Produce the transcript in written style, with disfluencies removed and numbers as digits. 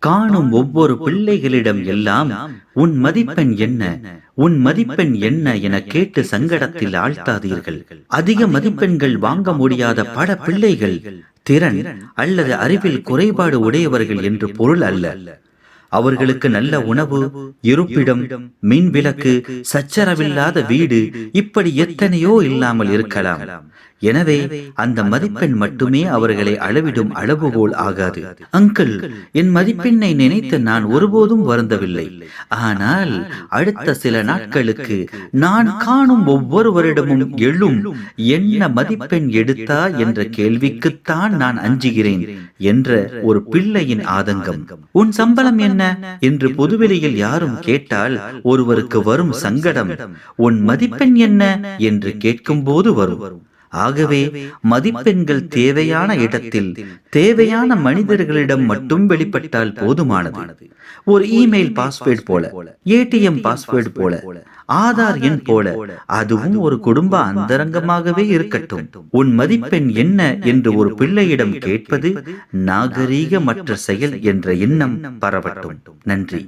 காணும் ஒவ்வொரு பிள்ளைகளிடம் எல்லாம் உன் மதிப்பெண் என்ன, உன் மதிப்பெண் என்ன என கேட்டு சங்கடத்தில் ஆழ்த்தாதீர்கள். அதிக மதிப்பெண்கள் வாங்க முடியாத பல பிள்ளைகள் திறன் அல்லது அறிவில் குறைபாடு உடையவர்கள் என்று பொருள் அல்ல. அவர்களுக்கு நல்ல உணவு, இருப்பிடம், மின் விளக்கு, சச்சரவில்லாத வீடு, இப்படி எத்தனையோ இல்லாமல் இருக்கலாம். எனவே அந்த மதிப்பெண் மட்டுமே அவர்களை அளவிடும் அளவுகோல் ஆகாது. அங்கிள், என் மதிப்பெண்ணை நினைத்து நான் ஒருபோதும் வருந்தவில்லை. ஆனால் அடுத்த சில நாட்களுக்கு நான் காணும் ஒவ்வொருவரிடமும் எழும் என்ன மதிப்பெண் எடுத்தா என்ற கேள்விக்குத்தான் நான் அஞ்சுகிறேன் என்ற ஒரு பிள்ளையின் ஆதங்கம். உன் சம்பளம் என்ன என்று பொதுவெளியில் யாரும் கேட்டால் ஒருவருக்கு வரும் சங்கடம் உன் மதிப்பெண் என்ன என்று கேட்கும் போது வரும். ஆகவே மதிப்பெண்கள் தேவையான இடத்தில் தேவையான மனிதர்களிடம் மட்டும் வெளிப்பட்டால் போதுமானது. ஒரு இமெயில் பாஸ்வேர்டு போல, ஏடிஎம் பாஸ்வேர்டு போல, ஆதார் எண் போல, அதுவும் ஒரு குடும்ப அந்தரங்கமாகவே இருக்கட்டும். உன் மதிப்பெண் என்ன என்று ஒரு பிள்ளையிடம் கேட்பது நாகரீகமற்ற செயல் என்ற எண்ணம் பரவட்டும். நன்றி.